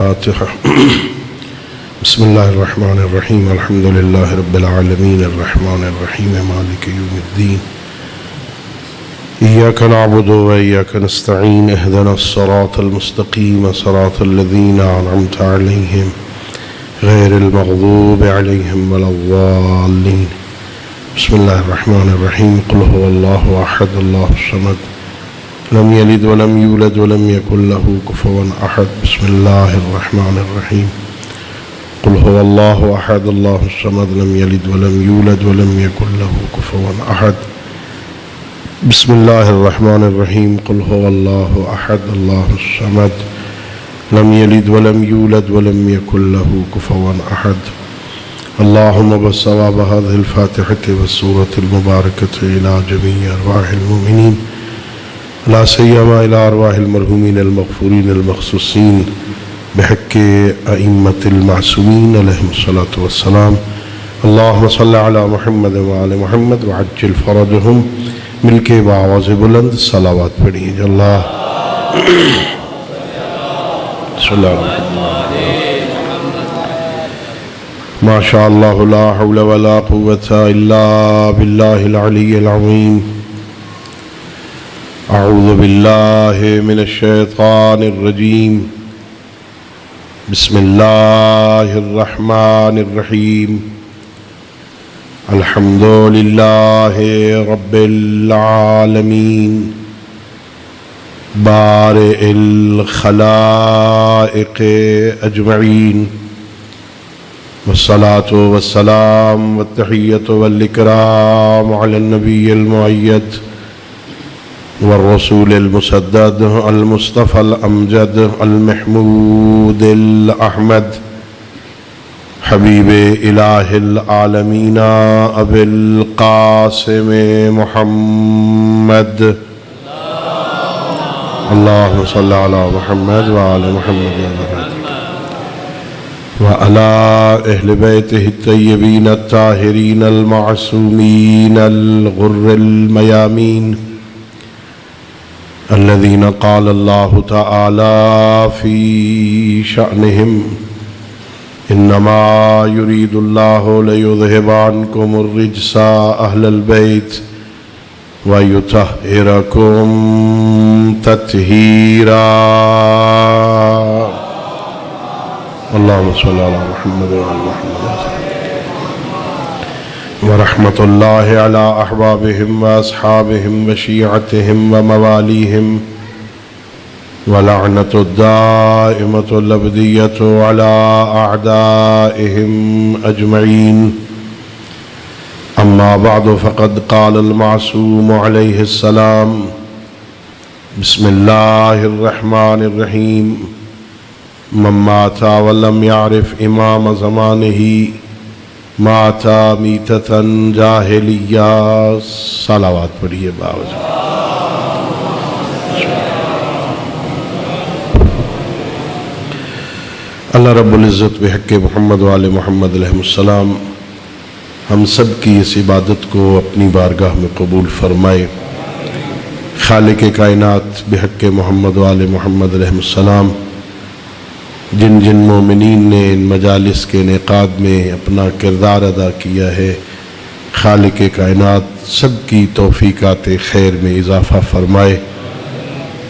الفاتحة. بسم الله الرحمن الرحيم. الحمد لله رب العالمين الرحمن الرحيم مالك يوم الدين. إياك نعبد وإياك نستعين. اهدنا الصراط المستقيم صراط الذين أنعمت عليهم غير المغضوب عليهم ولا الضالين. بسم الله الرحمن الرحيم. قل هو الله أحد الله الصمد لم يلد ولم يولد ولم يكن له كفوا أحد. بسم الله الرحمن الرحيم. قل هو الله أحد الله الصمد لم يلد ولم يولد ولم يكن له كفوا أحد. بسم الله الرحمن الرحيم. قل هو الله أحد الله الصمد لم يلد ولم يولد ولم يكن له كفوا أحد. اللهم بثواب هذه الفاتحة والسورة المباركة إلى جميع أرواح المؤمنين، لا سيما إلى أرواح المرحومين المغفورين المخصوصين بحق أئمة المعصومين عليهم الصلاة والسلام. اللهم صل على محمد وعلى محمد وعجل فرجهم. مل کے بآواز بلند صلوات پڑھیے. اللہ صلی اللہ ما شاء اللہ لا حول ولا قوة الا باللہ العلی العظیم. اعوذ باللہ من الشیطان الرجیم. بسم اللہ الرحمن الرحیم. الحمد للہ رب العالمین بارئ الخلائق اجمعین، والصلاة والسلام والتحیۃ والاکرام علی النبی المؤید والرسول المسدد المصطفى الامجد المحمود الاحمد حبیب الہ العالمین ابی القاسم محمد. اللہم صلی علی محمد وعلی محمد وعلی اہل بیتہ الطیبین الطاہرین المعصومین الغر المیامین الذین قال اللہ تعالی فی شأنہم انما يريد الله ليذهب عنكم الرجس اهل البيت ويطهركم تطهيرا. اللهم صل على محمد وعلى محمد ورحمة الله على احبابهم واصحابهم وشيعتهم ومواليهم ولعنة الدائمة الأبدية على أعدائهم أجمعين. أما بعد فقد قال المعصوم عليه السلام: بسم الله الرحمن الرحيم. من مات ولم يعرف إمام زمانه مات ميتة جاهلية. صلوات پڑھیے باوجود. اللہ رب العزت بحق محمد وآل محمد علیہ السلام ہم سب کی اس عبادت کو اپنی بارگاہ میں قبول فرمائے. خالق کائنات بحق محمد وآل محمد علیہ السلام جن جن مومنین نے ان مجالس کے انعقاد میں اپنا کردار ادا کیا ہے، خالق کائنات سب کی توفیقات خیر میں اضافہ فرمائے.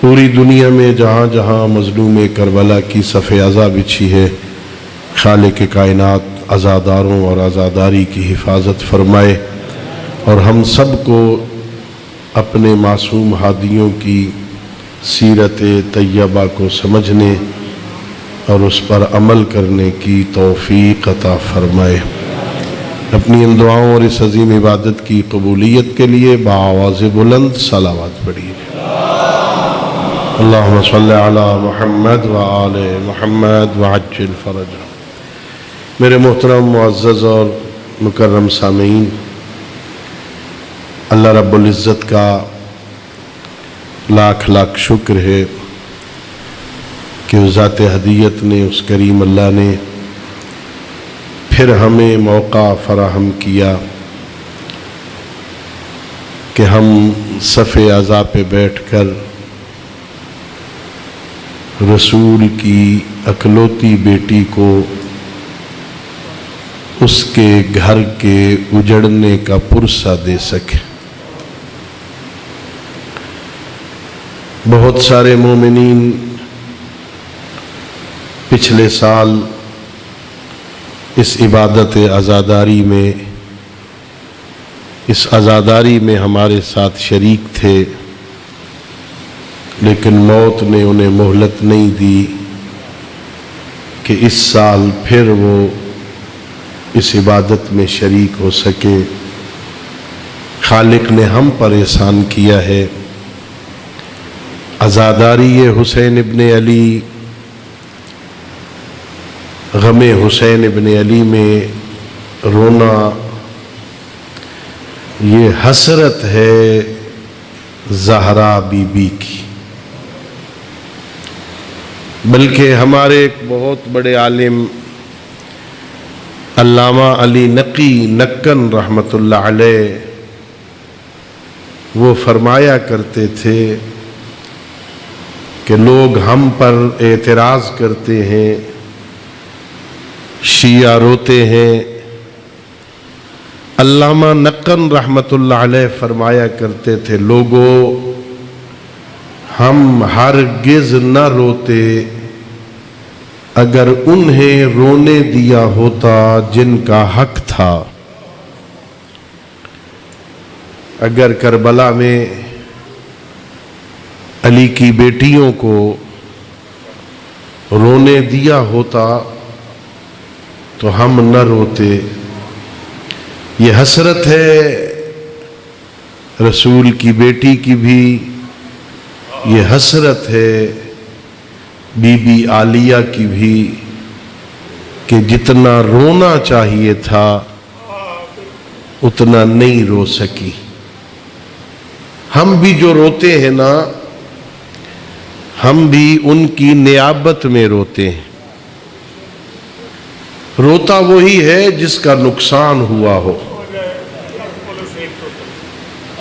پوری دنیا میں جہاں جہاں مظلوم کربلا کی صف عزا بچھی ہے، خالق کائنات عزاداروں اور عزاداری کی حفاظت فرمائے، اور ہم سب کو اپنے معصوم ہادیوں کی سیرت طیبہ کو سمجھنے اور اس پر عمل کرنے کی توفیق عطا فرمائے. اپنی ان دعاؤں اور اس عظیم عبادت کی قبولیت کے لیے بآواز بلند صلوات پڑھیے. اللہم صلی علی محمد وآل محمد وعجل فرجہ. میرے محترم معزز اور مکرم سامعین، اللہ رب العزت کا لاکھ لاکھ شکر ہے کہ اس ذات ہدیت نے، اس کریم اللہ نے پھر ہمیں موقع فراہم کیا کہ ہم صف عزا پہ بیٹھ کر رسول کی اکلوتی بیٹی کو اس کے گھر کے اجڑنے کا پرسہ دے سکے۔ بہت سارے مومنین پچھلے سال اس عبادت عزاداری میں، اس عزاداری میں ہمارے ساتھ شریک تھے، لیکن موت نے انہیں مہلت نہیں دی کہ اس سال پھر وہ اس عبادت میں شریک ہو سکے۔ خالق نے ہم پر احسان کیا ہے۔ عزاداری حسین ابن علی، غم حسین ابن علی میں رونا، یہ حسرت ہے زہرا بی بی کی۔ بلکہ ہمارے ایک بہت بڑے عالم علامہ علی نقی نکن رحمۃ اللہ علیہ وہ فرمایا کرتے تھے کہ لوگ ہم پر اعتراض کرتے ہیں، شیعہ روتے ہیں۔ علامہ نقن رحمۃ اللہ علیہ فرمایا کرتے تھے، لوگوں ہم ہرگز نہ روتے اگر انہیں رونے دیا ہوتا جن کا حق تھا۔ اگر کربلا میں علی کی بیٹیوں کو رونے دیا ہوتا تو ہم نہ روتے۔ یہ حسرت ہے رسول کی بیٹی کی بھی، یہ حسرت ہے بی بی عالیہ کی بھی کہ جتنا رونا چاہیے تھا اتنا نہیں رو سکی۔ ہم بھی جو روتے ہیں نا، ہم بھی ان کی نیابت میں روتے ہیں۔ روتا وہی ہے جس کا نقصان ہوا ہو،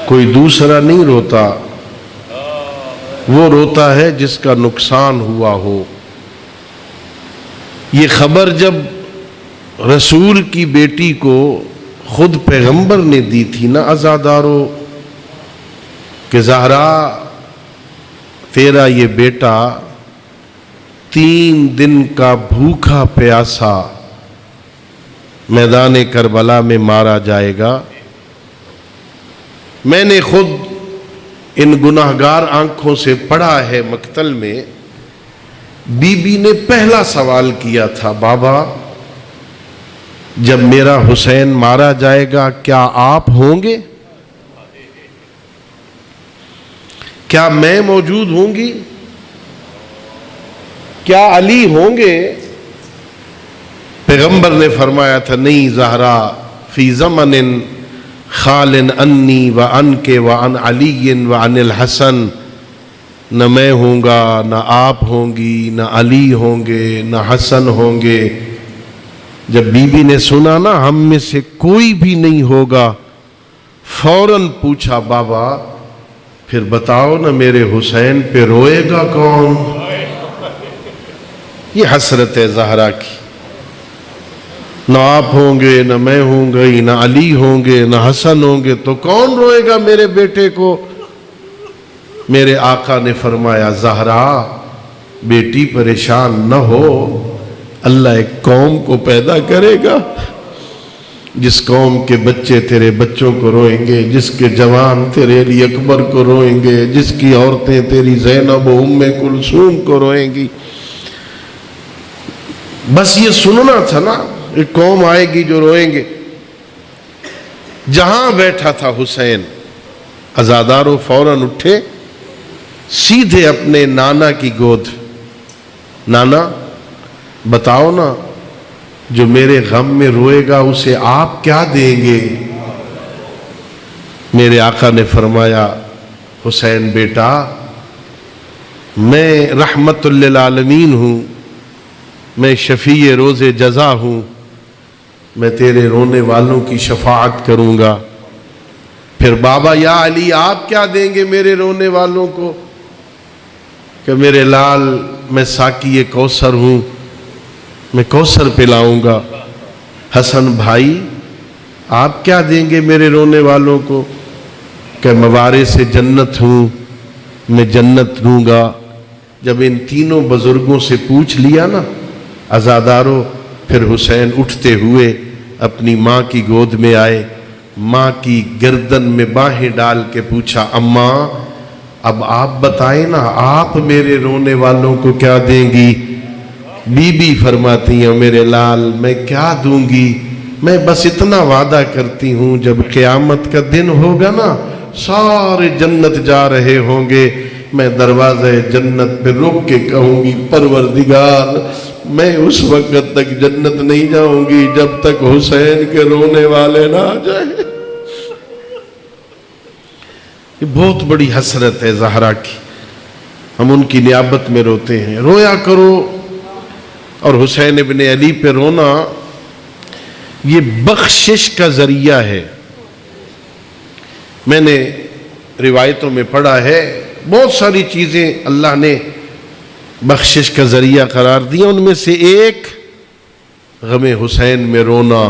کوئی دوسرا نہیں روتا، وہ روتا ہے جس کا نقصان ہوا ہو۔ یہ خبر جب رسول کی بیٹی کو خود پیغمبر نے دی تھی نا عزادارو، کہ زہرا تیرا یہ بیٹا 3 دن کا بھوکا پیاسا میدان کربلا میں مارا جائے گا، میں نے خود ان گناہگار آنکھوں سے پڑھا ہے مقتل میں۔ بی بی نے پہلا سوال کیا تھا، بابا جب میرا حسین مارا جائے گا کیا آپ ہوں گے؟ کیا میں موجود ہوں گی؟ کیا علی ہوں گے؟ پیغمبر نے فرمایا تھا، نہیں زہرا، فی زمن خال انی وعن کے وعن علی وعن الحسن، نہ میں ہوں گا، نہ آپ ہوں گی، نہ علی ہوں گے، نہ حسن ہوں گے۔ جب بی بی نے سنا نا ہم میں سے کوئی بھی نہیں ہوگا، فوراً پوچھا، بابا پھر بتاؤ نا میرے حسین پہ روئے گا کون؟ یہ حسرت ہے زہرا کی۔ نہ آپ ہوں گے، نہ میں ہوں گی، نہ علی ہوں گے، نہ حسن ہوں گے، تو کون روئے گا میرے بیٹے کو؟ میرے آقا نے فرمایا، زہرا بیٹی پریشان نہ ہو، اللہ ایک قوم کو پیدا کرے گا جس قوم کے بچے تیرے بچوں کو روئیں گے، جس کے جوان تیرے علی اکبر کو روئیں گے، جس کی عورتیں تیری زینب و ام کلثوم کو روئیں گی۔ بس یہ سننا تھا نا، ایک قوم آئے گی جو روئیں گے۔ جہاں بیٹھا تھا حسین، عزادارو فوراً اٹھے، سیدھے اپنے نانا کی گود، نانا بتاؤ نا جو میرے غم میں روئے گا اسے آپ کیا دیں گے؟ میرے آقا نے فرمایا، حسین بیٹا میں رحمت للعالمین ہوں، میں شفیع روز جزا ہوں، میں تیرے رونے والوں کی شفاعت کروں گا۔ پھر بابا یا علی آپ کیا دیں گے میرے رونے والوں کو؟ کہ میرے لال میں ساقی کوثر ہوں، میں کوثر پلاؤں گا۔ حسن بھائی آپ کیا دیں گے میرے رونے والوں کو؟ کہ میں وارث جنت ہوں، میں جنت دوں گا۔ جب ان تینوں بزرگوں سے پوچھ لیا نا عزادارو، پھر حسین اٹھتے ہوئے اپنی ماں کی گود میں آئے، ماں کی گردن میں باہیں ڈال کے پوچھا، اماں اب آپ بتائیں نا، آپ میرے رونے والوں کو کیا دیں گی؟ بی بی فرماتی ہیں، میرے لال میں کیا دوں گی؟ میں بس اتنا وعدہ کرتی ہوں، جب قیامت کا دن ہوگا نا، سارے جنت جا رہے ہوں گے، میں دروازے جنت پہ رک کے کہوں گی، پروردگار میں اس وقت تک جنت نہیں جاؤں گی جب تک حسین کے رونے والے نہ آ جائیں۔ یہ بہت بڑی حسرت ہے زہرا کی، ہم ان کی نیابت میں روتے ہیں۔ رویا کرو، اور حسین ابن علی پہ رونا یہ بخشش کا ذریعہ ہے۔ میں نے روایتوں میں پڑھا ہے بہت ساری چیزیں اللہ نے بخشش کا ذریعہ قرار دیا، ان میں سے ایک غم حسین میں رونا۔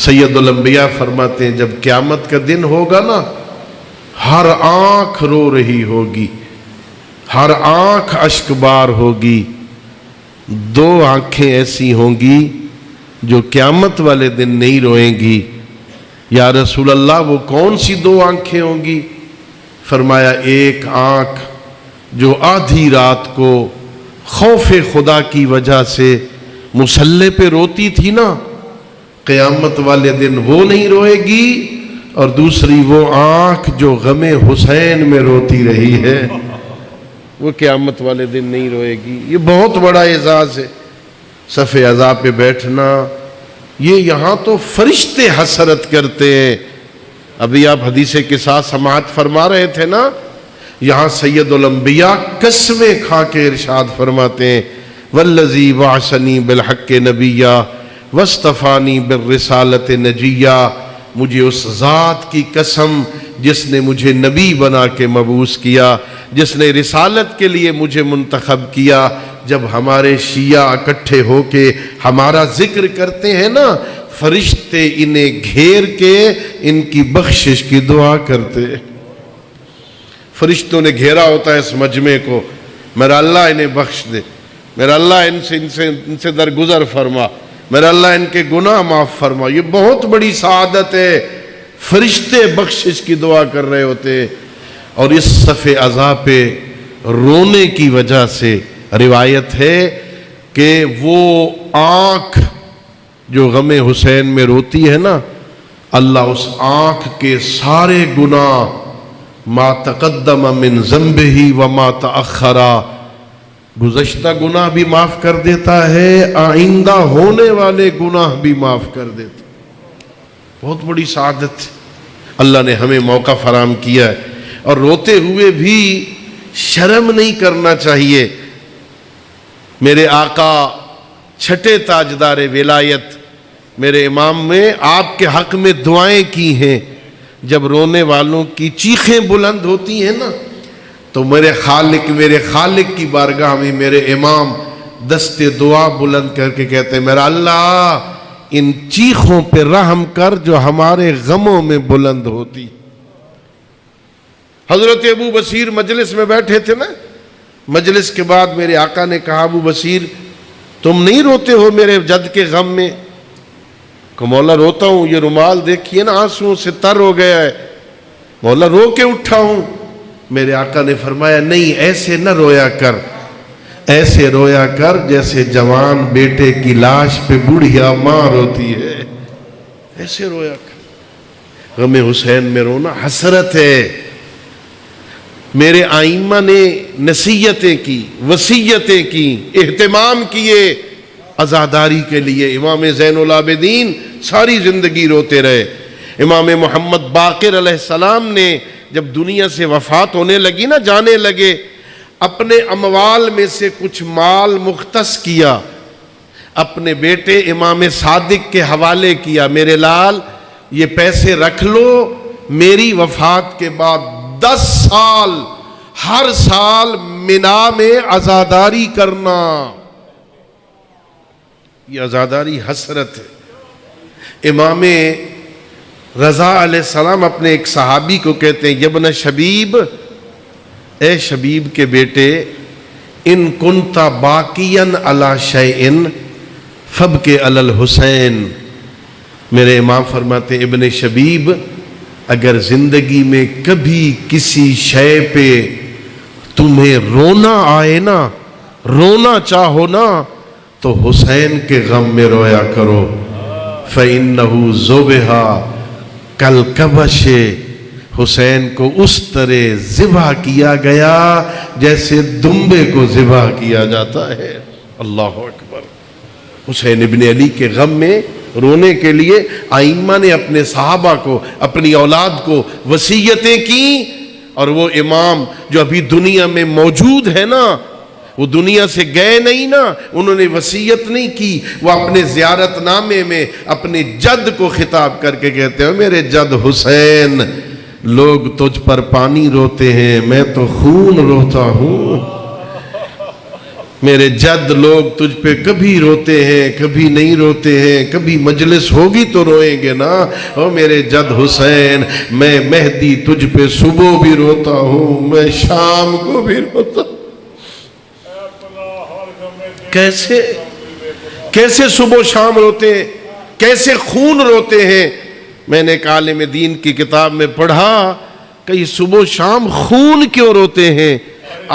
سید الانبیاء فرماتے ہیں جب قیامت کا دن ہوگا نا، ہر آنکھ رو رہی ہوگی، ہر آنکھ اشک بار ہوگی، دو آنکھیں ایسی ہوں گی جو قیامت والے دن نہیں روئیں گی۔ یا رسول اللہ وہ کون سی دو آنکھیں ہوں گی؟ فرمایا ایک آنکھ جو آدھی رات کو خوف خدا کی وجہ سے مصلی پہ روتی تھی نا، قیامت والے دن وہ نہیں روئے گی، اور دوسری وہ آنکھ جو غم حسین میں روتی رہی ہے وہ قیامت والے دن نہیں روئے گی۔ یہ بہت بڑا اعزاز ہے، صف عزا پہ بیٹھنا۔ یہ یہاں تو فرشتے حسرت کرتے ہیں۔ ابھی آپ حدیث کے ساتھ سماعت فرما رہے تھے نا، یہاں سید الانبیاء قسمیں کھا کے ارشاد فرماتے ہیں، والذی بعثنی بالحق نبیا واصطفانی بالرسالۃ نجیا، مجھے اس ذات کی قسم جس نے مجھے نبی بنا کے مبعوث کیا، جس نے رسالت کے لیے مجھے منتخب کیا۔ جب ہمارے شیعہ اکٹھے ہو کے ہمارا ذکر کرتے ہیں نا، فرشتے انہیں گھیر کے ان کی بخشش کی دعا کرتے۔ فرشتوں نے گھیرا ہوتا ہے اس مجمع کو، میرا اللہ انہیں بخش دے، میرا اللہ ان سے درگزر فرما، میرا اللہ ان کے گناہ معاف فرما۔ یہ بہت بڑی سعادت ہے، فرشتے بخشش کی دعا کر رہے ہوتے۔ اور اس صف عزا پہ رونے کی وجہ سے روایت ہے کہ وہ آنکھ جو غم حسین میں روتی ہے نا، اللہ اس آنکھ کے سارے گناہ ما تقدم من ذنبہ وما تأخر، گزشتہ گناہ بھی معاف کر دیتا ہے، آئندہ ہونے والے گناہ بھی معاف کر دیتا۔ بہت بڑی سعادت اللہ نے ہمیں موقع فراہم کیا ہے، اور روتے ہوئے بھی شرم نہیں کرنا چاہیے۔ میرے آقا چھٹے تاجدار ولایت میرے امام میں آپ کے حق میں دعائیں کی ہیں۔ جب رونے والوں کی چیخیں بلند ہوتی ہیں نا، تو میرے خالق کی بارگاہ میں میرے امام دست دعا بلند کر کے کہتے ہیں، میرا اللہ ان چیخوں پہ رحم کر جو ہمارے غموں میں بلند ہوتی۔ حضرت ابو بصیر مجلس میں بیٹھے تھے نا، مجلس کے بعد میرے آقا نے کہا، ابو بصیر تم نہیں روتے ہو میرے جد کے غم میں؟ کہ مولا روتا ہوں، یہ رومال دیکھیے نا آنسوؤں سے تر ہو گیا ہے، مولا رو کے اٹھا ہوں۔ میرے آقا نے فرمایا نہیں، ایسے نہ رویا کر، ایسے رویا کر جیسے جوان بیٹے کی لاش پہ بوڑھیا ماں روتی ہے، ایسے رویا کر۔ غم حسین میں رونا حسرت ہے۔ میرے آئمہ نے نصیحتیں کی، وصیتیں کی، اہتمام کیے عزاداری کے لیے۔ امام زین العابدین ساری زندگی روتے رہے۔ امام محمد باقر علیہ السلام نے جب دنیا سے وفات ہونے لگی نا، جانے لگے، اپنے اموال میں سے کچھ مال مختص کیا، اپنے بیٹے امام صادق کے حوالے کیا، میرے لال یہ پیسے رکھ لو، میری وفات کے بعد 10 سال ہر سال منا میں عزاداری کرنا، یہ عزاداری حسرت ہے۔ امام رضا علیہ السلام اپنے ایک صحابی کو کہتے ہیں، یبن شبیب، اے شبیب کے بیٹے، ان کنت باقین علی شیئن فبکے علی الحسین۔ میرے امام فرماتے ہیں، ابن شبیب، اگر زندگی میں کبھی کسی شے پہ تمہیں رونا آئے نا، رونا چاہو نا، تو حسین کے غم میں رویا کرو۔ فَإِنَّهُ ذُبِحَ كَالْكَبَشِ، حسین کو اس طرح ذبح کیا گیا جیسے دمبے کو ذبح کیا جاتا ہے۔ اللہ اکبر۔ حسین ابن علی کے غم میں رونے کے لیے ائمہ نے اپنے صحابہ کو، اپنی اولاد کو وصیتیں کی، اور وہ امام جو ابھی دنیا میں موجود ہے نا، وہ دنیا سے گئے نہیں نا، انہوں نے وصیت نہیں کی، وہ اپنے زیارت نامے میں اپنے جد کو خطاب کر کے کہتے ہیں، میرے جد حسین، لوگ تجھ پر پانی روتے ہیں، میں تو خون روتا ہوں۔ میرے جد، لوگ تجھ پہ کبھی روتے ہیں، کبھی نہیں روتے ہیں، کبھی مجلس ہوگی تو روئیں گے نا۔ او میرے جد حسین، میں مہدی تجھ پہ صبح بھی روتا ہوں، میں شام کو بھی روتا ہوں۔ کیسے صبح شام روتے ہیں، کیسے خون روتے ہیں۔ میں نے ایک عالم دین کی کتاب میں پڑھا کہ یہ صبح شام خون کیوں روتے ہیں؟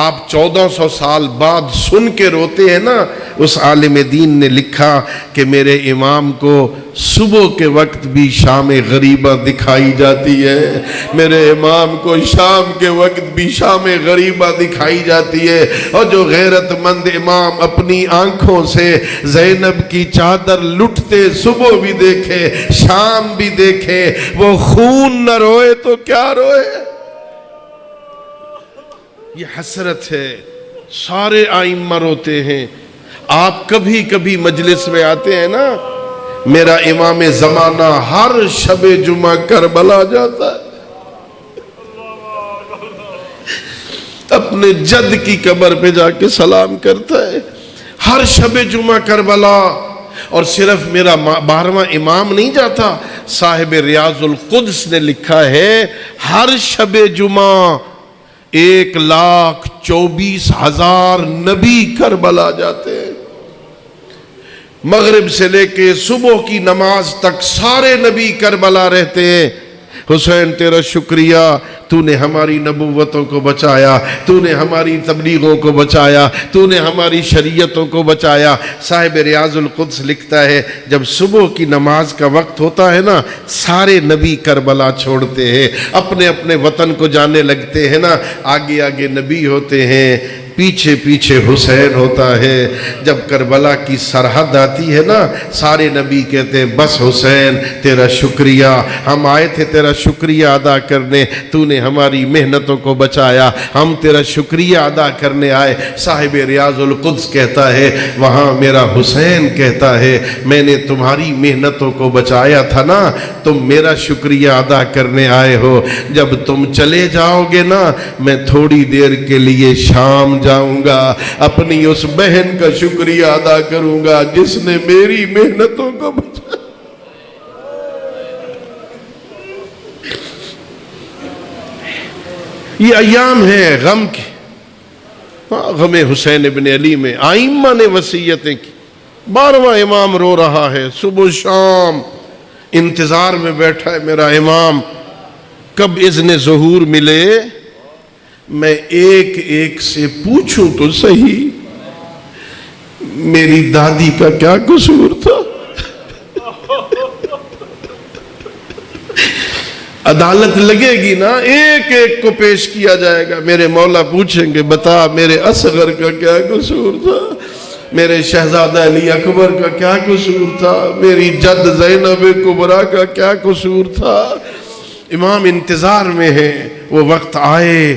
آپ 1400 سال بعد سن کے روتے ہیں نا۔ اس عالم دین نے لکھا کہ میرے امام کو صبح کے وقت بھی شام غریبہ دکھائی جاتی ہے، میرے امام کو شام کے وقت بھی شام غریبہ دکھائی جاتی ہے، اور جو غیرت مند امام اپنی آنکھوں سے زینب کی چادر لٹتے صبح بھی دیکھے، شام بھی دیکھے، وہ خون نہ روئے تو کیا روئے؟ یہ حسرت ہے۔ سارے ائمہ روتے ہیں۔ آپ کبھی کبھی مجلس میں آتے ہیں نا، میرا امام زمانہ ہر شب جمعہ کربلا جاتا ہے، اپنے جد کی قبر پہ جا کے سلام کرتا ہے، ہر شب جمعہ کربلا۔ اور صرف میرا 12واں امام نہیں جاتا، صاحب ریاض القدس نے لکھا ہے ہر شب جمعہ 1,24,000 نبی کربلا جاتے ہیں۔ مغرب سے لے کے صبح کی نماز تک سارے نبی کربلا رہتے ہیں۔ حسین تیرا شکریہ، تو نے ہماری نبوتوں کو بچایا، تو نے ہماری تبلیغوں کو بچایا، تو نے ہماری شریعتوں کو بچایا۔ صاحب ریاض القدس لکھتا ہے جب صبح کی نماز کا وقت ہوتا ہے نا، سارے نبی کربلا چھوڑتے ہیں، اپنے اپنے وطن کو جانے لگتے ہیں نا۔ آگے آگے نبی ہوتے ہیں، پیچھے پیچھے حسین ہوتا ہے۔ جب کربلا کی سرحد آتی ہے نا، سارے نبی کہتے ہیں بس حسین تیرا شکریہ، ہم آئے تھے تیرا شکریہ ادا کرنے، تو نے ہماری محنتوں کو بچایا، ہم تیرا شکریہ ادا کرنے آئے۔ صاحب ریاض القدس کہتا ہے وہاں میرا حسین کہتا ہے میں نے تمہاری محنتوں کو بچایا تھا نا، تم میرا شکریہ ادا کرنے آئے ہو، جب تم چلے جاؤ گے نا، میں تھوڑی دیر کے لیے شام جاؤں گا، اپنی اس بہن کا شکریہ ادا کروں گا جس نے میری محنتوں کو بچایا۔ یہ ایام ہیں غم کے، غم حسین ابن علی میں ائمہ نے وصیتیں کی۔ 12واں امام رو رہا ہے، صبح شام انتظار میں بیٹھا ہے میرا امام، کب اذن ظہور ملے، میں ایک ایک سے پوچھوں تو صحیح میری دادی کا کیا قصور تھا۔ عدالت لگے گی نا، ایک ایک کو پیش کیا جائے گا، میرے مولا پوچھیں گے بتا میرے اصغر کا کیا قصور تھا، میرے شہزادہ علی اکبر کا کیا قصور تھا، میری جد زینب کبریٰ کا کیا قصور تھا۔ امام انتظار میں ہے، وہ وقت آئے۔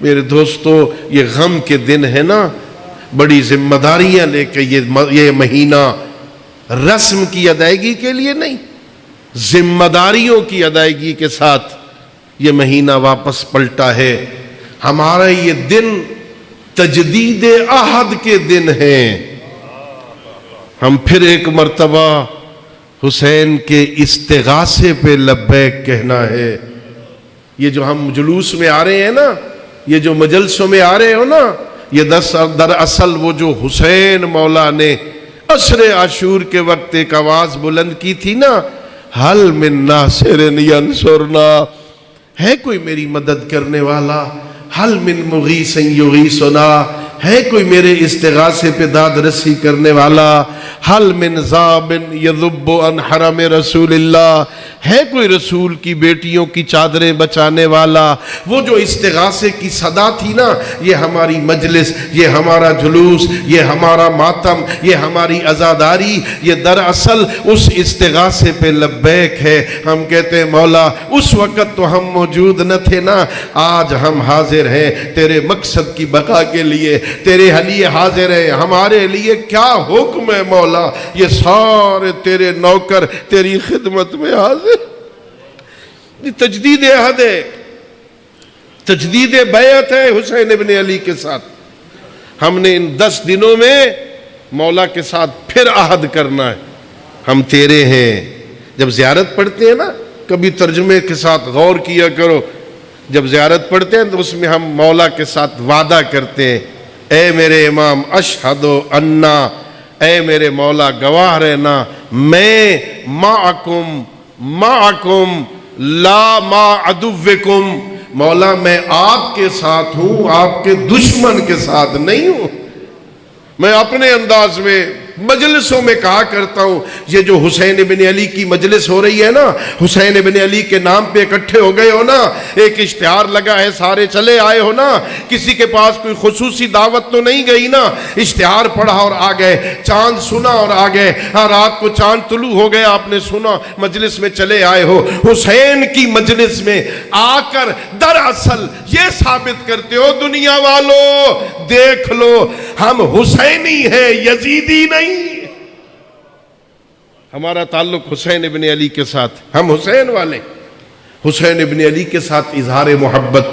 میرے دوستو، یہ غم کے دن ہے نا، بڑی ذمہ داریاں لے کے یہ مہینہ رسم کی ادائیگی کے لیے نہیں، ذمہ داریوں کی ادائیگی کے ساتھ یہ مہینہ واپس پلٹا ہے۔ ہمارا یہ دن تجدید عہد کے دن ہیں. ہم پھر ایک مرتبہ حسین کے استغاثے پہ لبیک کہنا ہے. یہ جو ہم جلوس میں آ رہے ہیں نا، یہ جو مجلسوں میں آ رہے ہو نا، یہ دراصل وہ جو حسین مولا نے عصر عاشور کے وقت ایک آواز بلند کی تھی نا، حل من ناصر ینصرنا، ہے کوئی میری مدد کرنے والا، حل من مغیث یغیثنا، ہے کوئی میرے استغاثے پہ داد رسی کرنے والا، حل من ذاب یذب عن حرم رسول اللہ، ہے کوئی رسول کی بیٹیوں کی چادریں بچانے والا. وہ جو استغاثے کی صدا تھی نا، یہ ہماری مجلس، یہ ہمارا جلوس، یہ ہمارا ماتم، یہ ہماری عزاداری، یہ دراصل اس استغاثے پہ لبیک ہے. ہم کہتے ہیں مولا اس وقت تو ہم موجود نہ تھے نا، آج ہم حاضر ہیں تیرے مقصد کی بقا کے لیے، تیرے لیے حاضر ہیں. ہمارے لیے کیا حکم ہے مولا، یہ سارے تیرے نوکر تیری خدمت میں حاضر. یہ تجدید عہد ہے، تجدید بیعت ہے حسین ابن علی کے ساتھ. ہم نے ان 10 دنوں میں مولا کے ساتھ پھر عہد کرنا ہے. ہم تیرے ہیں. جب زیارت پڑھتے ہیں نا، کبھی ترجمے کے ساتھ غور کیا کرو. جب زیارت پڑھتے ہیں تو اس میں ہم مولا کے ساتھ وعدہ کرتے ہیں، اے میرے امام اشہد انا، اے میرے مولا گواہ رہنا، میں معکم معکم لا ما عدوکم، مولا میں آپ کے ساتھ ہوں، آپ کے دشمن کے ساتھ نہیں ہوں. میں اپنے انداز میں مجلسوں میں کہا کرتا ہوں، یہ جو حسین ابن علی کی مجلس ہو رہی ہے نا، حسین ابن علی کے نام پہ اکٹھے ہو گئے ہو نا، ایک اشتہار لگا ہے سارے چلے آئے ہو نا، کسی کے پاس کوئی خصوصی دعوت تو نہیں گئی نا، اشتہار پڑھا اور آ گئے، چاند سنا اور آ گئے، رات کو چاند طلوع ہو گیا آپ نے سنا، مجلس میں چلے آئے ہو. حسین کی مجلس میں آ کر دراصل یہ ثابت کرتے ہو دنیا والو دیکھ لو ہم حسینی ہیں، یزیدی نہیں. ہمارا تعلق حسین ابن علی کے ساتھ، ہم حسین والے. حسین ابن علی کے ساتھ اظہار محبت،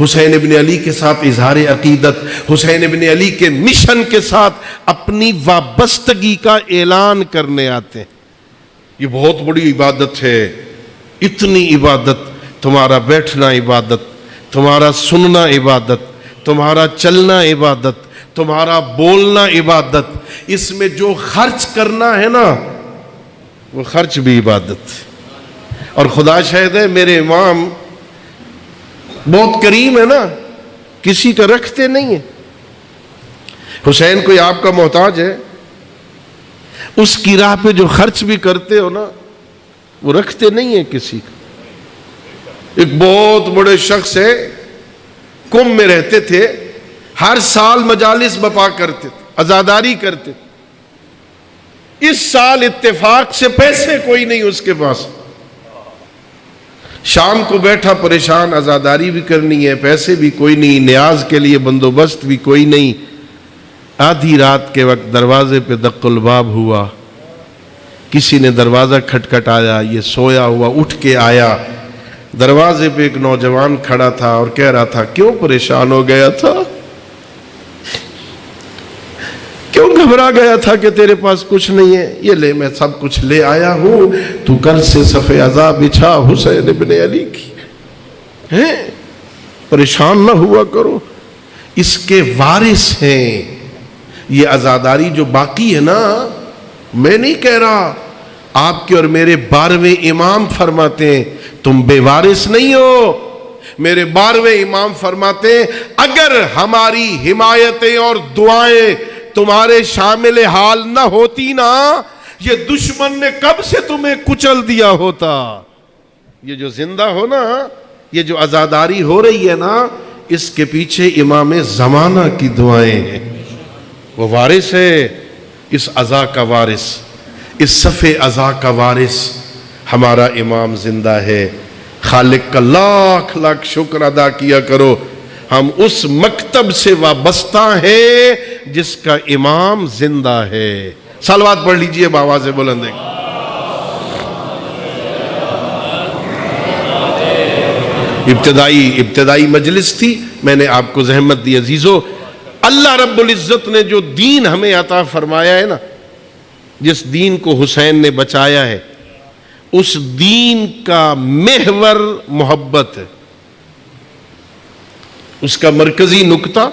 حسین ابن علی کے ساتھ اظہار عقیدت، حسین ابن علی کے مشن کے ساتھ اپنی وابستگی کا اعلان کرنے آتے ہیں. یہ بہت بڑی عبادت ہے. اتنی عبادت، تمہارا بیٹھنا عبادت، تمہارا سننا عبادت، تمہارا چلنا عبادت، تمہارا بولنا عبادت. اس میں جو خرچ کرنا ہے نا، وہ خرچ بھی عبادت. اور خدا شاہد ہے میرے امام بہت کریم ہے نا، کسی کا رکھتے نہیں ہیں. حسین کوئی آپ کا محتاج ہے، اس کی راہ پہ جو خرچ بھی کرتے ہو نا، وہ رکھتے نہیں ہیں کسی کا. ایک بہت بڑے شخص ہے، قم میں رہتے تھے، ہر سال مجالس بپا کرتے تھے، عزاداری کرتے تھے. اس سال اتفاق سے پیسے کوئی نہیں اس کے پاس. شام کو بیٹھا پریشان، عزاداری بھی کرنی ہے، پیسے بھی کوئی نہیں، نیاز کے لیے بندوبست بھی کوئی نہیں. آدھی رات کے وقت دروازے پہ دق الباب ہوا. کسی نے دروازہ کھٹکھٹایا، یہ سویا ہوا اٹھ کے آیا. دروازے پہ ایک نوجوان کھڑا تھا اور کہہ رہا تھا، کیوں پریشان ہو گیا تھا، کیوں گھبرا گیا تھا کہ تیرے پاس کچھ نہیں ہے؟ یہ لے، میں سب کچھ لے آیا ہوں، تو کل سے صف عزا بچھا حسین ابن علی کی. ہیں پریشان نہ ہوا کرو. اس کے وارث ہیں. یہ عزاداری جو باقی ہے نا، میں نہیں کہہ رہا، آپ کے اور میرے 12ویں امام فرماتے ہیں تم بے وارث نہیں ہو. میرے 12ویں امام فرماتے ہیں اگر ہماری حمایتیں اور دعائیں تمہارے شامل حال نہ ہوتی نا، یہ دشمن نے کب سے تمہیں کچل دیا ہوتا. یہ جو زندہ ہو نا، یہ جو عزاداری ہو رہی ہے نا، اس کے پیچھے امام زمانہ کی دعائیں ہیں. وہ وارث ہے، اس عزا کا وارث، اس صف عزا کا وارث ہمارا امام زندہ ہے. خالق کا لاکھ لاکھ شکر ادا کیا کرو، ہم اس مکتب سے وابستہ ہیں جس کا امام زندہ ہے. صلوات پڑھ لیجئے بآواز بلند. ابتدائی مجلس تھی، میں نے آپ کو زحمت دی عزیزو. اللہ رب العزت نے جو دین ہمیں عطا فرمایا ہے نا، جس دین کو حسین نے بچایا ہے، اس دین کا محور محبت ہے، اس کا مرکزی نقطہ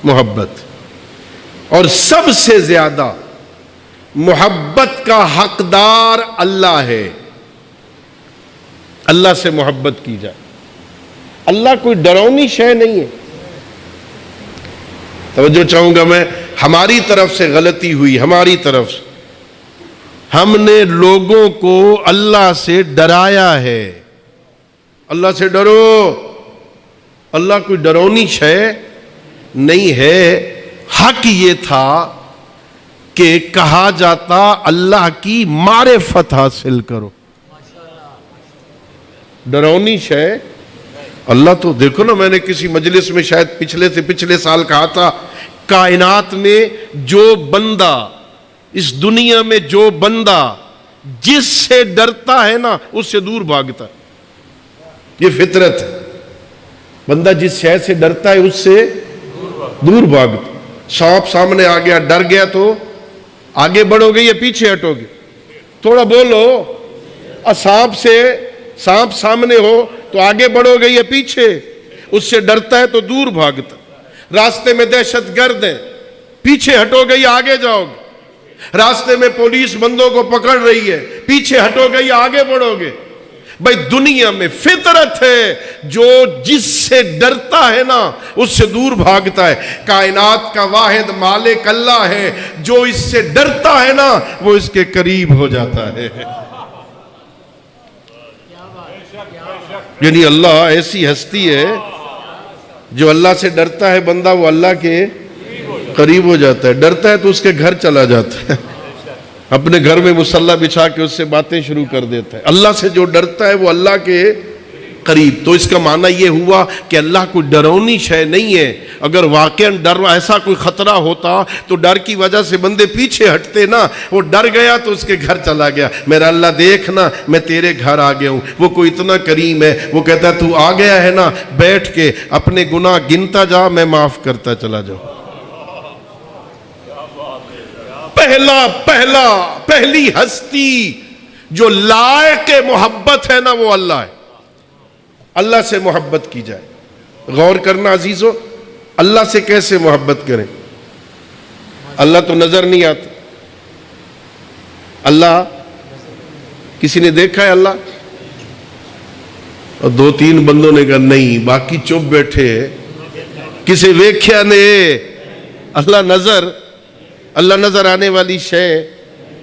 محبت، اور سب سے زیادہ محبت کا حقدار اللہ ہے۔ اللہ سے محبت کی جائے۔ اللہ کوئی ڈراؤنی شے نہیں ہے۔ توجہ چاہوں گا میں، ہماری طرف سے غلطی ہوئی، ہماری طرف سے ہم نے لوگوں کو اللہ سے ڈرایا ہے۔ اللہ سے ڈرو، اللہ کوئی ڈراؤنی شے نہیں ہے۔ حق یہ تھا کہ کہا جاتا اللہ کی معرفت حاصل کرو، ڈراؤنی شے اللہ تو دیکھو نا، میں نے کسی مجلس میں شاید پچھلے سال کہا تھا، کائنات میں جو بندہ، اس دنیا میں جو بندہ جس سے ڈرتا ہے نا اس سے دور بھاگتا ہے۔ یہ فطرت ہے، بندہ جس شے سے ڈرتا ہے اس سے دور بھاگتا۔ سانپ سامنے آ گیا، ڈر گیا تو آگے بڑھو گے یا پیچھے ہٹو گے؟ تھوڑا بولو، سانپ سامنے ہو تو آگے بڑھو گے یا پیچھے؟ اس سے ڈرتا ہے تو دور بھاگتا۔ راستے میں دہشت گرد ہے، پیچھے ہٹو گے یا آگے جاؤ گے؟ راستے میں پولیس بندوں کو پکڑ رہی ہے، پیچھے ہٹو گے یا آگے بڑھو گے؟ بھائی دنیا میں فطرت ہے، جو جس سے ڈرتا ہے نا اس سے دور بھاگتا ہے۔ کائنات کا واحد مالک اللہ ہے، جو اس سے ڈرتا ہے نا وہ اس کے قریب ہو جاتا ہے۔ یعنی اللہ ایسی ہستی ہے، جو اللہ سے ڈرتا ہے بندہ وہ اللہ کے قریب ہو جاتا ہے۔ ڈرتا ہے تو اس کے گھر چلا جاتا ہے، اپنے گھر میں مصلی بچھا کے اس سے باتیں شروع کر دیتا ہے۔ اللہ سے جو ڈرتا ہے وہ اللہ کے قریب۔ تو اس کا معنی یہ ہوا کہ اللہ کوئی ڈراؤنی شے نہیں ہے۔ اگر واقعاً ڈر ایسا کوئی خطرہ ہوتا تو ڈر کی وجہ سے بندے پیچھے ہٹتے نا، وہ ڈر گیا تو اس کے گھر چلا گیا۔ میرا اللہ دیکھنا میں تیرے گھر آ گیا ہوں۔ وہ کوئی اتنا کریم ہے، وہ کہتا ہے تو آ گیا ہے نا، بیٹھ کے اپنے گناہ گنتا جا، میں معاف کرتا چلا جاؤں۔ پہلی ہستی جو لائق محبت ہے نا وہ اللہ ہے۔ اللہ سے محبت کی جائے۔ غور کرنا عزیزو، اللہ سے کیسے محبت کریں؟ اللہ تو نظر نہیں آتا۔ اللہ کسی نے دیکھا ہے اللہ؟ اور 2-3 بندوں نے کہا نہیں، باقی چپ بیٹھے، کسے ویکھیا نے؟ اللہ نظر آنے والی شے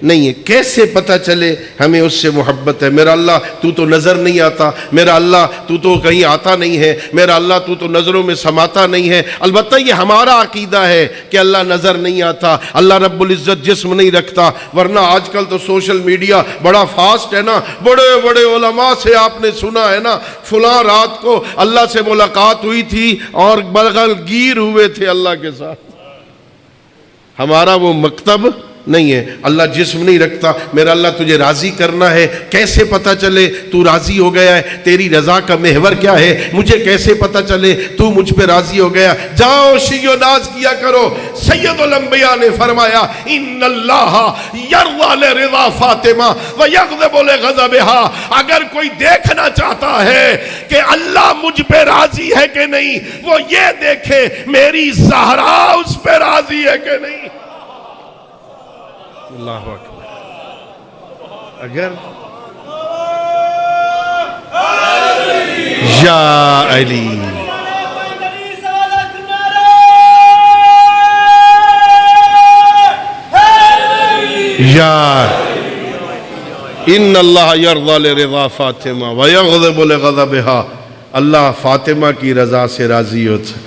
نہیں ہے۔ کیسے پتہ چلے ہمیں اس سے محبت ہے؟ میرا اللہ تو تو نظر نہیں آتا، میرا اللہ تو تو کہیں آتا نہیں ہے، میرا اللہ تو تو نظروں میں سماتا نہیں ہے۔ البتہ یہ ہمارا عقیدہ ہے کہ اللہ نظر نہیں آتا، اللہ رب العزت جسم نہیں رکھتا، ورنہ آج کل تو سوشل میڈیا بڑا فاسٹ ہے نا۔ بڑے بڑے علماء سے آپ نے سنا ہے نا، فلاں رات کو اللہ سے ملاقات ہوئی تھی اور بغل گیر ہوئے تھے اللہ کے ساتھ۔ ہمارا وہ مکتب نہیں ہے۔ اللہ جسم نہیں رکھتا۔ میرا اللہ تجھے راضی کرنا ہے، کیسے پتہ چلے تو راضی ہو گیا ہے؟ تیری رضا کا محور کیا ہے؟ مجھے کیسے پتہ چلے تو مجھ پہ راضی ہو گیا؟ جاؤ شیع و ناز کیا کرو۔ سید الانبیاء نے فرمایا ان اللہ یرضی لرضا فاطمہ ویغضب لغضبها۔ اگر کوئی دیکھنا چاہتا ہے کہ اللہ مجھ پہ راضی ہے کہ نہیں، وہ یہ دیکھے میری زہرا اس پہ راضی ہے کہ نہیں۔ اللہ اکبر۔ اگر یا علی یا ان اللہ یرضی لرضا فاطمہ ویغضب لغضبها۔ اللہ فاطمہ کی رضا سے راضی ہوتا ہے،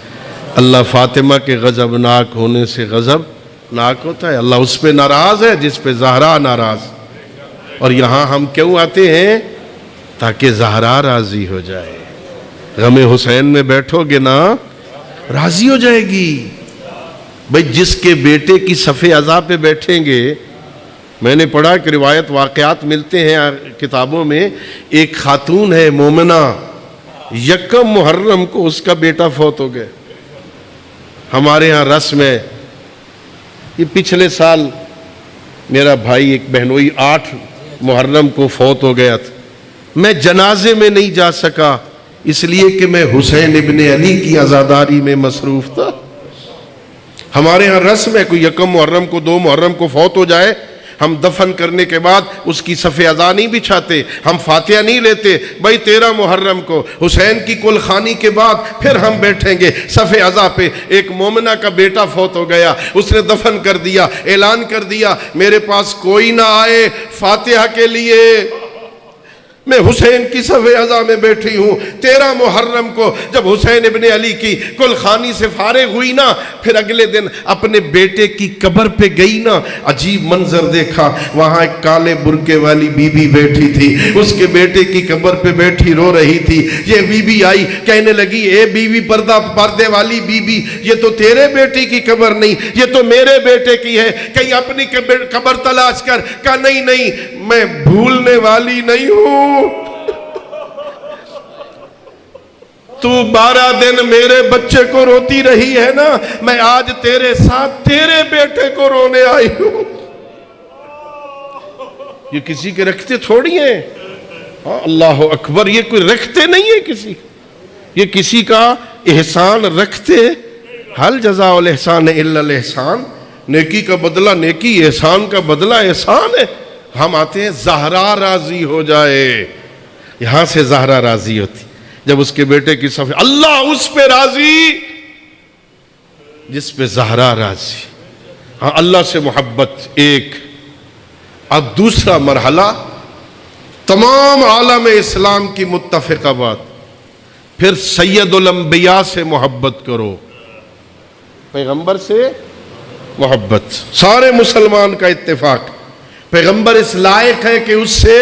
اللہ فاطمہ کے غضبناک ہونے سے غضبناک ہوتا ہے۔ اللہ اس پہ ناراض ہے جس پہ زہرا ناراض۔ اور یہاں ہم کیوں آتے ہیں؟ تاکہ زہرا راضی ہو جائے۔ غم حسین میں بیٹھو گے نا راضی ہو جائے گی۔ بھئی جس کے بیٹے کی صف عزا پہ بیٹھیں گے، میں نے پڑھا کہ روایت واقعات ملتے ہیں کتابوں میں، ایک خاتون ہے مومنہ، یکم محرم کو اس کا بیٹا فوت ہو گئے۔ ہمارے ہاں رسم ہے، یہ پچھلے سال میرا بھائی ایک بہنوئی 8 محرم کو فوت ہو گیا تھا، میں جنازے میں نہیں جا سکا اس لیے کہ میں حسین ابن علی کی عزاداری میں مصروف تھا۔ ہمارے ہاں رسم ہے، کوئی 1 محرم کو 2 محرم کو فوت ہو جائے، ہم دفن کرنے کے بعد اس کی صف عزا نہیں بچھاتے، ہم فاتحہ نہیں لیتے، بھائی 13 محرم کو حسین کی کل خوانی کے بعد پھر ہم بیٹھیں گے صف عزا پہ۔ ایک مومنہ کا بیٹا فوت ہو گیا، اس نے دفن کر دیا، اعلان کر دیا میرے پاس کوئی نہ آئے فاتحہ کے لیے، میں حسین کی صف عزا میں بیٹھی ہوں۔ 13 محرم کو جب حسین ابن علی کی کل خوانی سے فارغ ہوئی نا، پھر اگلے دن اپنے بیٹے کی قبر پہ گئی نا، عجیب منظر دیکھا، وہاں ایک کالے برقعے والی بی بی بیٹھی تھی، اس کے بیٹے کی قبر پہ بیٹھی رو رہی تھی۔ یہ بی بی آئی، کہنے لگی اے بی بی پردے والی بی بی، یہ تو تیرے بیٹے کی قبر نہیں، یہ تو میرے بیٹے کی ہے، کہیں اپنی قبر تلاش کر۔ کہا نہیں نہیں، میں بھولنے والی نہیں ہوں، تو 12 دن میرے بچے کو روتی رہی ہے نا، میں آج تیرے ساتھ تیرے بیٹے کو رونے آئی ہوں۔ یہ کسی کے رکھتے تھوڑی ہیں، اللہ اکبر، یہ کوئی رکھتے نہیں ہے کسی، یہ کسی کا احسان رکھتے۔ حل جزاء الاحسان الا الاحسان، نیکی کا بدلہ نیکی، احسان کا بدلہ احسان ہے۔ ہم آتے ہیں زہرا راضی ہو جائے، یہاں سے زہرا راضی ہوتی جب اس کے بیٹے کی صف، اللہ اس پہ راضی جس پہ زہرا راضی۔ ہاں اللہ سے محبت ایک۔ اب دوسرا مرحلہ، تمام عالم اسلام کی متفقہ بات، پھر سید الانبیاء سے محبت کرو، پیغمبر سے محبت، سارے مسلمان کا اتفاق، پیغمبر اس لائق ہے کہ اس سے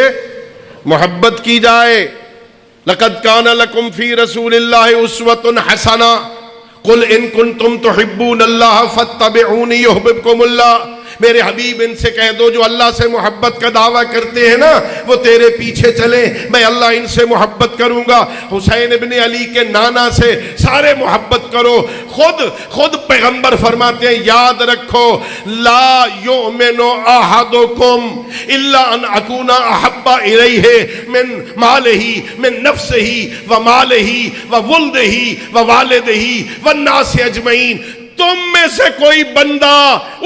محبت کی جائے۔ لَقَدْ كَانَ لَكُمْ فِي رَسُولِ اللَّهِ أُسْوَةٌ حَسَنَةٌ قُلْ إِن كُنتُمْ تُحِبُّونَ اللَّهَ فَاتَّبِعُونِي يُحْبِبْكُمُ اللَّهُ۔ میرے حبیب ان سے کہہ دو جو اللہ سے محبت کا دعویٰ کرتے ہیں نا، وہ تیرے پیچھے چلیں، میں اللہ ان سے محبت کروں گا۔ حسین ابن علی کے نانا سے سارے محبت کرو۔ خود پیغمبر فرماتے ہیں یاد رکھو، لا یؤمن احدکم الا ان اکون احب الیہ من مالہ من نفسہ ومالہ وولدہ ووالدہ والناس اجمعین۔ تم میں سے کوئی بندہ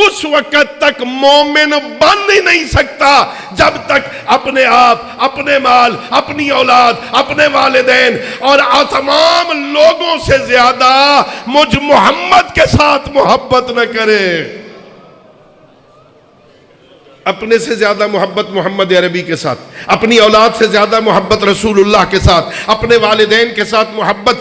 اس وقت تک مومن بن ہی نہیں سکتا جب تک اپنے آپ، اپنے مال، اپنی اولاد، اپنے والدین اور تمام لوگوں سے زیادہ مجھ محمد کے ساتھ محبت نہ کرے۔ اپنے سے زیادہ محبت محمد عربی کے ساتھ، اپنی اولاد سے زیادہ محبت رسول اللہ کے ساتھ، اپنے والدین کے ساتھ محبت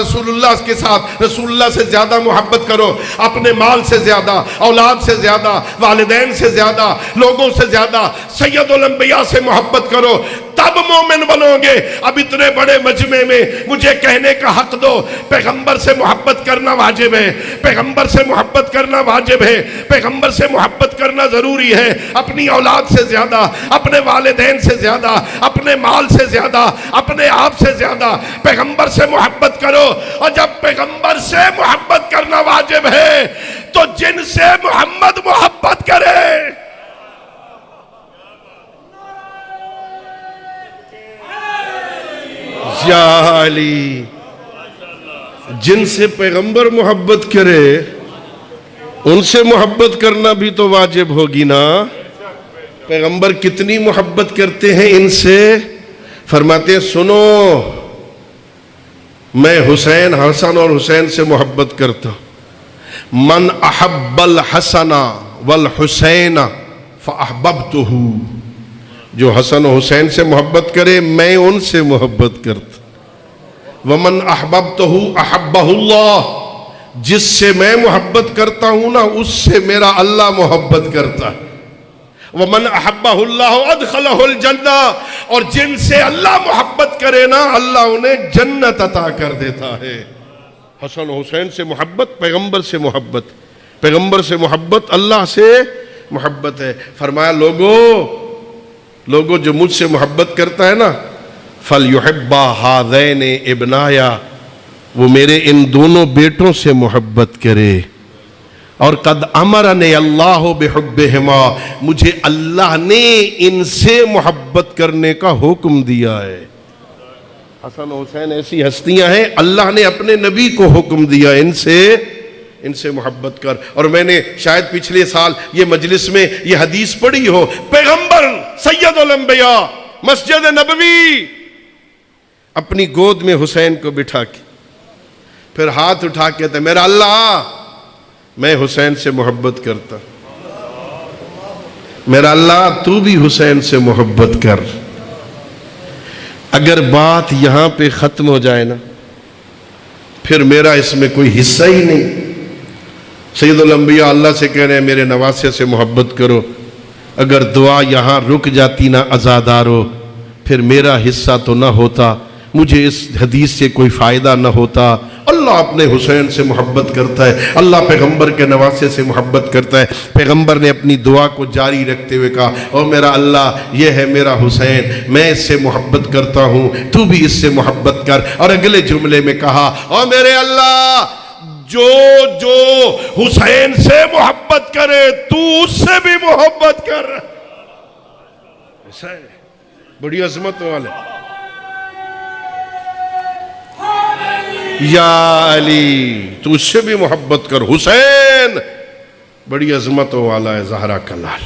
رسول اللہ کے ساتھ، رسول اللہ سے زیادہ محبت کرو، اپنے مال سے زیادہ، اولاد سے زیادہ، والدین سے زیادہ، لوگوں سے زیادہ سید الانبیاء سے محبت کرو، تب مومن بنو گے۔ اب اتنے بڑے مجمع میں مجھے کہنے کا حق دو، پیغمبر سے محبت کرنا واجب ہے، پیغمبر سے محبت کرنا واجب ہے، پیغمبر سے محبت کرنا ضروری ہے، اپنی اولاد سے زیادہ، اپنے والدین سے زیادہ، اپنے مال سے زیادہ، اپنے آپ سے زیادہ پیغمبر سے محبت کرو۔ اور جب پیغمبر سے محبت کرنا واجب ہے تو جن سے محمد محبت کرے، یا علی، جن سے پیغمبر محبت کرے ان سے محبت کرنا بھی تو واجب ہوگی نا۔ پیغمبر کتنی محبت کرتے ہیں ان سے، فرماتے ہیں سنو، میں حسین، حسن اور حسین سے محبت کرتا ہوں۔ من احب الحسن والحسین فاحببتہ، جو حسن و حسین سے محبت کرے میں ان سے محبت کرتا۔ ومن احببتہ احبہ اللہ، جس سے میں محبت کرتا ہوں نا اس سے میرا اللہ محبت کرتا ہے۔ ومن احبہ اللہ ادخلہ الجنہ، اور جن سے اللہ محبت کرے نا اللہ انہیں جنت عطا کر دیتا ہے۔ حسن و حسین سے محبت، پیغمبر سے محبت، پیغمبر سے محبت، اللہ سے محبت ہے۔ فرمایا لوگوں جو مجھ سے محبت کرتا ہے نا، فَلْيُحِبَّ هَذَيْنِ ابْنَايَ، وہ میرے ان دونوں بیٹوں سے محبت کرے. اور قد امرنی اللہ بحبہما، مجھے اللہ نے ان سے محبت کرنے کا حکم دیا ہے. حسن و حسین ایسی ہستیاں ہیں، اللہ نے اپنے نبی کو حکم دیا ان سے محبت کر. اور میں نے شاید پچھلے سال یہ مجلس میں یہ حدیث پڑھی ہو، پیغمبر سید الانبیاء مسجد نبوی اپنی گود میں حسین کو بٹھا کے پھر ہاتھ اٹھا کے کہتے میرا اللہ میں حسین سے محبت کرتا، میرا اللہ تو بھی حسین سے محبت کر. اگر بات یہاں پہ ختم ہو جائے نا پھر میرا اس میں کوئی حصہ ہی نہیں. سید الانبیاء اللہ سے کہہ رہے ہیں میرے نواسے سے محبت کرو. اگر دعا یہاں رک جاتی نا عزادارو پھر میرا حصہ تو نہ ہوتا، مجھے اس حدیث سے کوئی فائدہ نہ ہوتا. اللہ اپنے حسین سے محبت کرتا ہے، اللہ پیغمبر کے نواسے سے محبت کرتا ہے. پیغمبر نے اپنی دعا کو جاری رکھتے ہوئے کہا او میرا اللہ یہ ہے میرا حسین، میں اس سے محبت کرتا ہوں، تو بھی اس سے محبت کر. اور اگلے جملے میں کہا او میرے اللہ جو حسین سے محبت کرے تو اس سے بھی محبت کر. ایسا ہے، بڑی عظمت والے. یا علی تو اس سے بھی محبت کر. حسین بڑی عظمتوں والا ہے، زہرا کا لال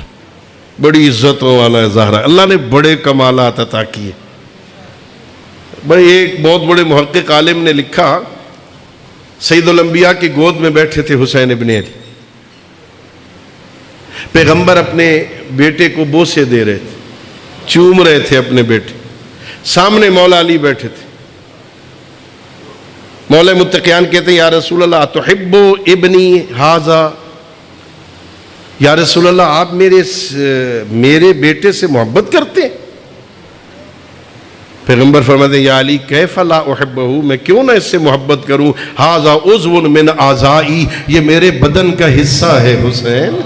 بڑی عزتوں والا ہے زہرا. اللہ نے بڑے کمالات عطا کیے. ایک بہت بڑے محقق عالم نے لکھا سید الانبیاء کی گود میں بیٹھے تھے حسین ابن علی. پیغمبر اپنے بیٹے کو بوسے دے رہے تھے، چوم رہے تھے اپنے بیٹے. سامنے مولا علی بیٹھے تھے. مولا متقیان کہتے ہیں یا رسول اللہ تحب ابنی ھذا، یا رسول اللہ آپ میرے بیٹے سے محبت کرتے ہیں؟ پیغمبر فرماتے ہیں یا علی کیف لا احبہ، میں کیوں نہ اس سے محبت کروں. ھذا عضو من اعضائی، یہ میرے بدن کا حصہ ہے حسین،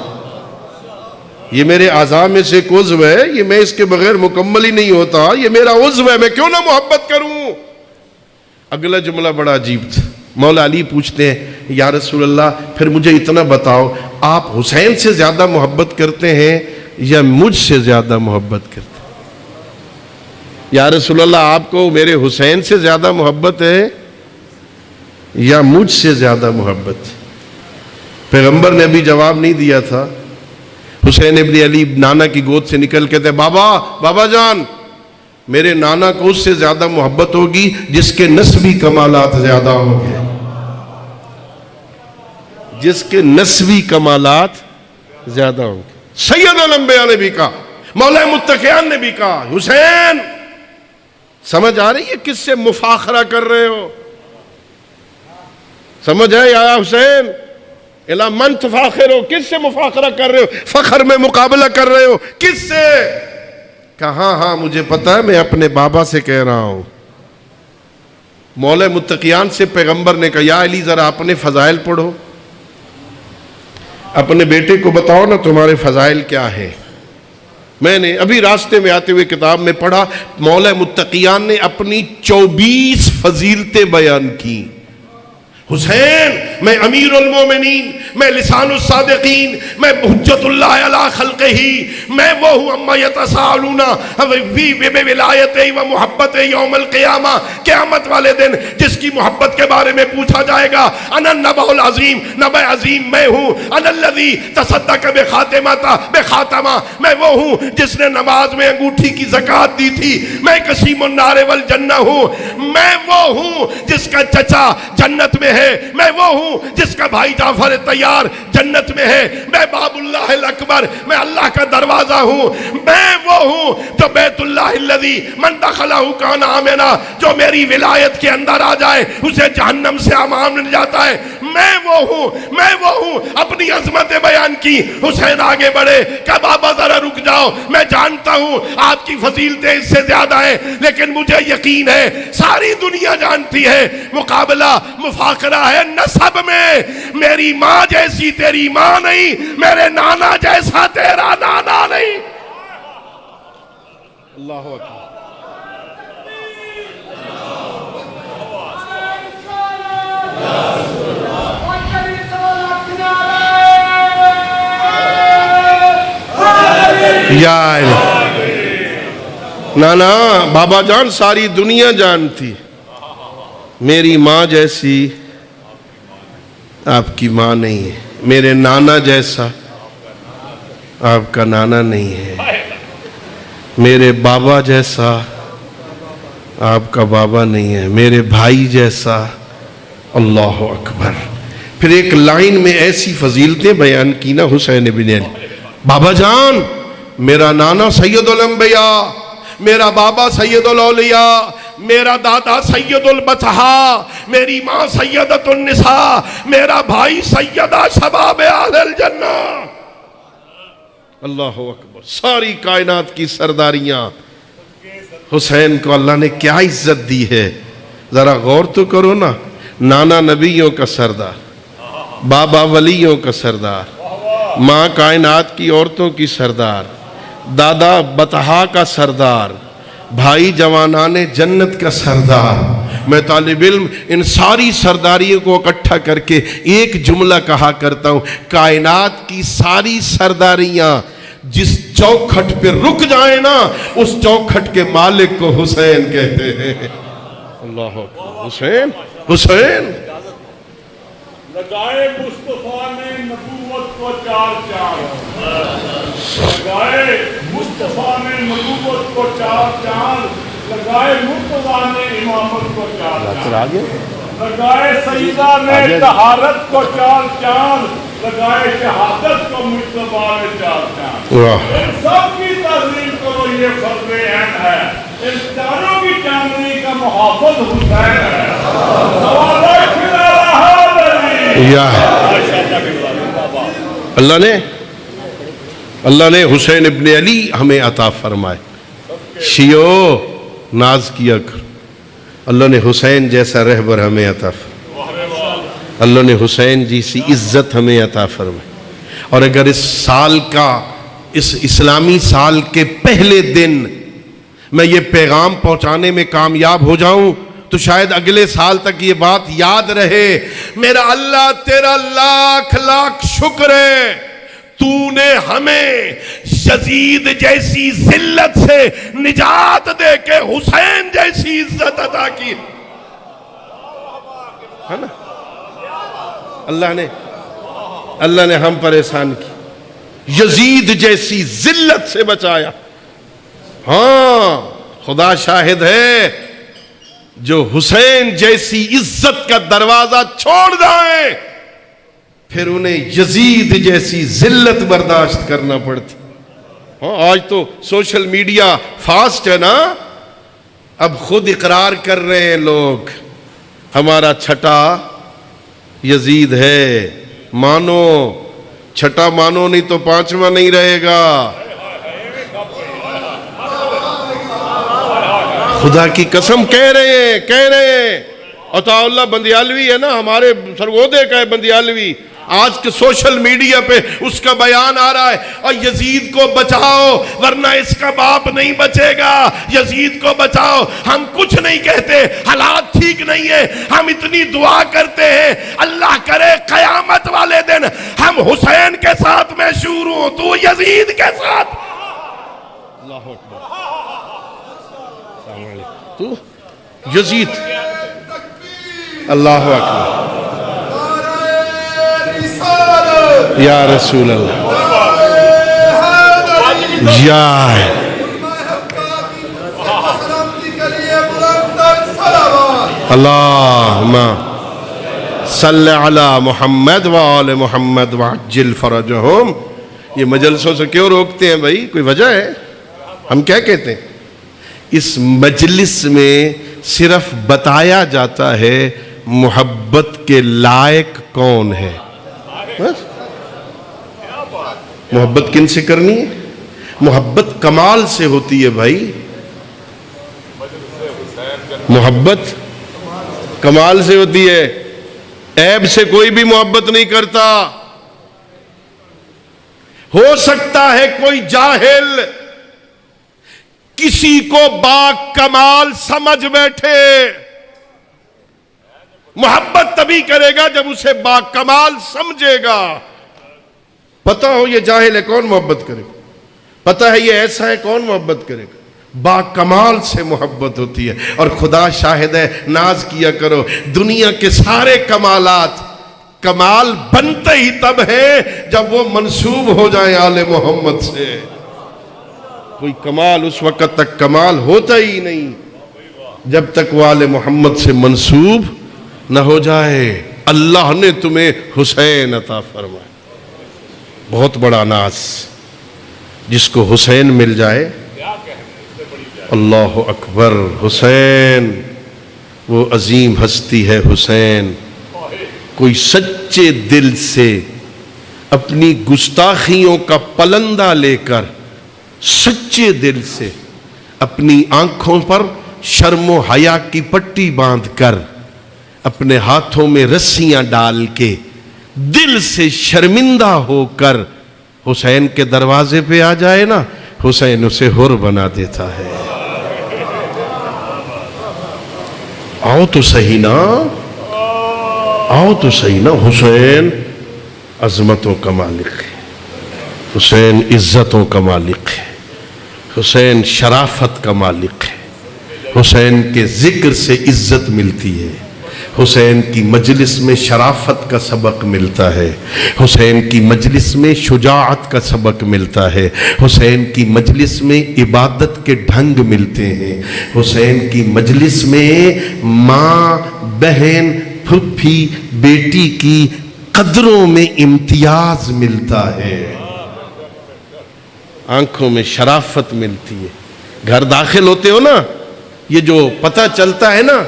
یہ میرے اعضاء میں سے ایک عضو ہے، یہ میں اس کے بغیر مکمل ہی نہیں ہوتا، یہ میرا عضو ہے، میں کیوں نہ محبت کروں. اگلا جملہ بڑا عجیب تھا. مولا علی پوچھتے ہیں یا رسول اللہ پھر مجھے اتنا بتاؤ آپ حسین سے زیادہ محبت کرتے ہیں یا مجھ سے زیادہ محبت کرتے ہیں؟ یا رسول اللہ آپ کو میرے حسین سے زیادہ محبت ہے یا مجھ سے زیادہ محبت؟ پیغمبر نے ابھی جواب نہیں دیا تھا. حسین ابن علی نانا کی گود سے نکل کے تھے بابا جان میرے نانا کو اس سے زیادہ محبت ہوگی جس کے نسبی کمالات زیادہ ہوں گے، جس کے نسبی کمالات زیادہ ہوں گے. سید الانبیاء نے بھی کہا، مولا متقیان نے بھی کہا حسین سمجھ آ رہی ہے کس سے مفاخرہ کر رہے ہو؟ سمجھ ہے یا حسین الا من تفاخر ہو، کس سے مفاخرہ کر رہے ہو؟ فخر میں مقابلہ کر رہے ہو کس سے؟ کہا ہاں مجھے پتا ہے میں اپنے بابا سے کہہ رہا ہوں. مولا متقیان سے پیغمبر نے کہا یا علی ذرا اپنے فضائل پڑھو، اپنے بیٹے کو بتاؤ نا تمہارے فضائل کیا ہیں. میں نے ابھی راستے میں آتے ہوئے کتاب میں پڑھا مولا متقیان نے اپنی 24 فضیلتیں بیان کی. حسین میں امیر المومنین، میں لسان الصادقین، میں حجت اللہ علی خلقہ، میں وہ ہوں اما یتساءلون فی ولایت و محبت یوم القیامہ، قیامت والے دن جس کی محبت کے بارے میں پوچھا جائے گا. انا النبأ العظیم، نبأ عظیم میں ہوں. انا الذی تصدق بخاتمہ، میں وہ ہوں جس نے نماز میں انگوٹھی کی زکوٰۃ دی تھی. میں قسیم النار والجنہ ہوں، میں وہ ہوں جس کا چچا جنت میں ہے، میں وہ ہوں جس کا بھائی جعفر طیار جنت میں ہے. میں باب اللہ الاکبر، میں اللہ کا دروازہ ہوں. میں وہ ہوں جو بیت اللہ الذی من دخلہ کان آمنا، جو میری ولایت کے اندر آ جائے اسے جہنم سے امان مل جاتا ہے. میں وہ ہوں. اپنی عظمت بیان کی. حسین آگے بڑھے کہ بابا ذرا رک جاؤ، میں جانتا ہوں آپ کی فضیلتیں اس سے زیادہ ہیں لیکن مجھے یقین ہے ساری دنیا جانتی ہے مقابلہ مفاخرہ ہے نسب میں. میری ماں جیسی تیری ماں نہیں، میرے نانا جیسا تیرا نانا نہیں. اللہ اکبر. یا نانا بابا جان ساری دنیا جانتی، میری ماں جیسی آپ کی ماں نہیں ہے، میرے نانا جیسا آپ کا نانا نہیں ہے، میرے بابا جیسا آپ کا بابا نہیں ہے، میرے بھائی جیسا۔ اللہ اکبر۔ پھر ایک لائن میں ایسی فضیلتیں بیان کی نا حسین بن علی، بابا جان میرا نانا سید الانبیاء، میرا بابا سید الاولیاء، میرا دادا سید البطحاء، میری ماں سیدۃ النساء، میرا بھائی سیدہ شباب اہل الجنہ۔ اللہ اکبر۔ ساری کائنات کی سرداریاں، حسین کو اللہ نے کیا عزت دی ہے، ذرا غور تو کرو نا۔ نانا نبیوں کا سردار، بابا ولیوں کا سردار، ماں کائنات کی عورتوں کی سردار، دادا بطحا کا سردار، بھائی جوانان جنت کا سردار۔ میں طالب علم ان ساری سرداریوں کو اکٹھا کر کے ایک جملہ کہا کرتا ہوں، کائنات کی ساری سرداریاں جس چوکھٹ پہ رک جائیں نا، اس چوکھٹ کے مالک کو حسین کہتے ہیں۔ اللہ اکبر۔ حسین حسین لگائے مصطفیٰ نے نبوت کو چار چاند، لگائے مصطفیٰ نے نبوت کو چار چاند، لگائے مرتضیٰ نے امامت کو چار چاند، لگائے سیدہ نے طہارت کو چار چاند، لگائے شہادت کو مصطفیٰ نے چار چاند۔ ان سب کی تعظیم کرو، یہ فرض عین ہے، ان چاروں کی چاندنی کا محافظ حسین ہے۔ اللہ نے حسین ابن علی ہمیں عطا فرمائے۔ شیعو ناز کیا کر، اللہ نے حسین جیسا رہبر ہمیں عطا فرمائے، اللہ نے حسین جیسی عزت ہمیں عطا فرمائے۔ اور اگر اس سال کا، اس اسلامی سال کے پہلے دن میں یہ پیغام پہنچانے میں کامیاب ہو جاؤں تو شاید اگلے سال تک یہ بات یاد رہے۔ میرا اللہ تیرا لاکھ لاکھ شکر ہے، تو نے ہمیں یزید جیسی ذلت سے نجات دے کے حسین جیسی عزت عطا کی ہے نا۔ اللہ نے ہم پر احسان کی، یزید جیسی ذلت سے بچایا۔ ہاں خدا شاہد ہے، جو حسین جیسی عزت کا دروازہ چھوڑ جائیں پھر انہیں یزید جیسی ذلت برداشت کرنا پڑتی۔ ہاں آج تو سوشل میڈیا فاسٹ ہے نا، اب خود اقرار کر رہے ہیں لوگ، ہمارا چھٹا یزید ہے، مانو، چھٹا مانو نہیں تو پانچواں نہیں رہے گا۔ خدا کی قسم کہہ رہے ہیں۔ عطا اللہ بندیالوی ہے نا، ہمارے سرگودے کا ہے بندیالوی، آج کے سوشل میڈیا پہ اس کا بیان آ رہا ہے، اور یزید کو بچاؤ ورنہ اس کا باپ نہیں بچے گا، یزید کو بچاؤ۔ ہم کچھ نہیں کہتے، حالات ٹھیک نہیں ہے، ہم اتنی دعا کرتے ہیں اللہ کرے قیامت والے دن ہم حسین کے ساتھ محشور ہوں، تو یزید کے ساتھ۔ اللہ اکبر۔ تو یزید، اللہ اکبر، یا رسول اللہ، یا اللہم صلی علی محمد وآل محمد وعجل فرجہم۔ یہ مجلسوں سے کیوں روکتے ہیں بھائی؟ کوئی وجہ ہے؟ ہم کیا کہتے ہیں؟ اس مجلس میں صرف بتایا جاتا ہے محبت کے لائق کون ہے۔ محبت کن سے کرنی ہے؟ محبت کمال سے ہوتی ہے بھائی، محبت کمال سے ہوتی ہے، عیب سے کوئی بھی محبت نہیں کرتا۔ ہو سکتا ہے کوئی جاہل کسی کو با کمال سمجھ بیٹھے، محبت تبھی کرے گا جب اسے با کمال سمجھے گا۔ پتہ ہو یہ جاہل ہے، کون محبت کرے؟ پتہ ہے یہ ایسا ہے، کون محبت کرے گا؟ با کمال سے محبت ہوتی ہے، اور خدا شاہد ہے، ناز کیا کرو، دنیا کے سارے کمالات کمال بنتے ہی تب ہے جب وہ منسوب ہو جائیں آل محمد سے۔ کوئی کمال اس وقت تک کمال ہوتا ہی نہیں جب تک وہ آل محمد سے منسوب نہ ہو جائے۔ اللہ نے تمہیں حسین عطا فرمائے، بہت بڑا ناز، جس کو حسین مل جائے، اللہ اکبر۔ حسین وہ عظیم ہستی ہے، حسین کوئی سچے دل سے اپنی گستاخیوں کا پلندہ لے کر، سچے دل سے اپنی آنکھوں پر شرم و حیا کی پٹی باندھ کر، اپنے ہاتھوں میں رسیاں ڈال کے، دل سے شرمندہ ہو کر حسین کے دروازے پہ آ جائے نا، حسین اسے حر بنا دیتا ہے۔ آؤ تو صحیح نا، آؤ تو صحیح نا۔ حسین عظمتوں کا مالک ہے، حسین عزتوں کا مالک ہے، حسین شرافت کا مالک ہے، حسین کے ذکر سے عزت ملتی ہے، حسین کی مجلس میں شرافت کا سبق ملتا ہے، حسین کی مجلس میں شجاعت کا سبق ملتا ہے، حسین کی مجلس میں عبادت کے ڈھنگ ملتے ہیں، حسین کی مجلس میں ماں، بہن، پھپھی، بیٹی کی قدروں میں امتیاز ملتا ہے، آنکھوں میں شرافت ملتی ہے۔ گھر داخل ہوتے ہو نا، یہ جو پتہ چلتا ہے نا،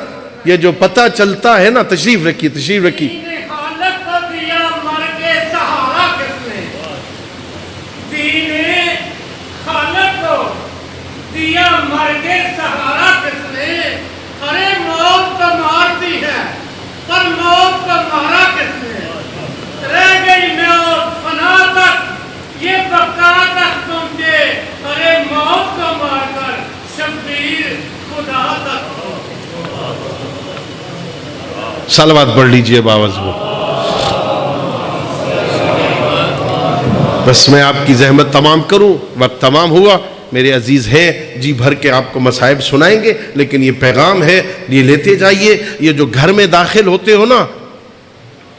یہ جو پتہ چلتا ہے نا، تشریف رکھیے، تشریف رکھیے۔ خالق کو دیا مر کے سہارا کس نے؟ دین خالق کو دیا مر کے سہارا کس نے؟ ارے موت تو مارتی ہے، پر موت کو مارا کس نے؟ رہ گئی موت فنا تک، یہ بقا تک پہنچے، ارے موت کو مار کر شبیر خدا تک۔ صلوات پڑھ لیجئے باوز میں۔ بس میں آپ کی زحمت تمام کروں، وقت تمام ہوا۔ میرے عزیز ہیں، جی بھر کے آپ کو مصائب سنائیں گے، لیکن یہ پیغام ہے، یہ لیتے جائیے۔ یہ جو گھر میں داخل ہوتے ہو نا،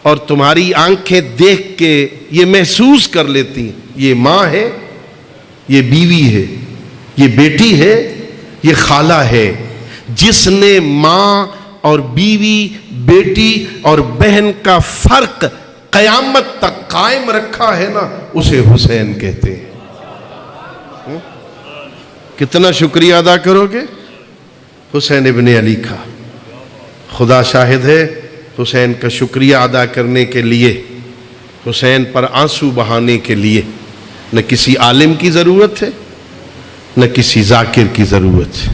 اور تمہاری آنکھیں دیکھ کے یہ محسوس کر لیتی، یہ ماں ہے، یہ بیوی ہے، یہ بیٹی ہے، یہ خالہ ہے۔ جس نے ماں اور بیوی، بیٹی اور بہن کا فرق قیامت تک قائم رکھا ہے نا، اسے حسین کہتے ہیں۔ کتنا شکریہ ادا کرو گے حسین ابن علی کا؟ خدا شاہد ہے، حسین کا شکریہ ادا کرنے کے لیے، حسین پر آنسو بہانے کے لیے نہ کسی عالم کی ضرورت ہے، نہ کسی ذاکر کی ضرورت ہے۔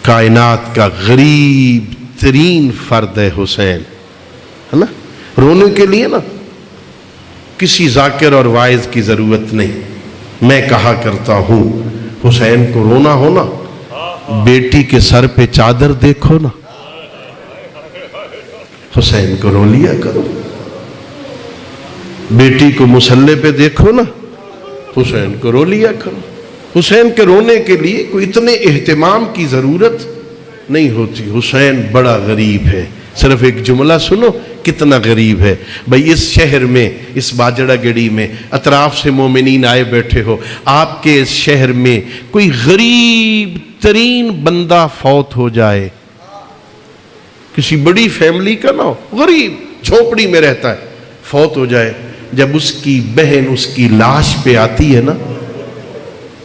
کائنات کا غریب ترین فرد ہے حسین، ہے نا؟ رونے کے لیے نا کسی ذاکر اور واعظ کی ضرورت نہیں۔ میں کہا کرتا ہوں، حسین کو رونا ہو نا، بیٹی کے سر پہ چادر دیکھو نا، حسین کو رو لیا کرو۔ بیٹی کو مصلے پہ دیکھو نا، حسین کو رو لیا کرو۔ حسین کے رونے کے لیے کوئی اتنے اہتمام کی ضرورت نہیں ہوتی۔ حسین بڑا غریب ہے۔ صرف ایک جملہ سنو کتنا غریب ہے بھئی۔ اس شہر میں، اس باجڑہ گڑی میں اطراف سے مومنین آئے بیٹھے ہو، آپ کے اس شہر میں کوئی غریب ترین بندہ فوت ہو جائے، کسی بڑی فیملی کا نہ ہو، غریب جھوپڑی میں رہتا ہے، فوت ہو جائے، جب اس کی بہن اس کی لاش پہ آتی ہے نا،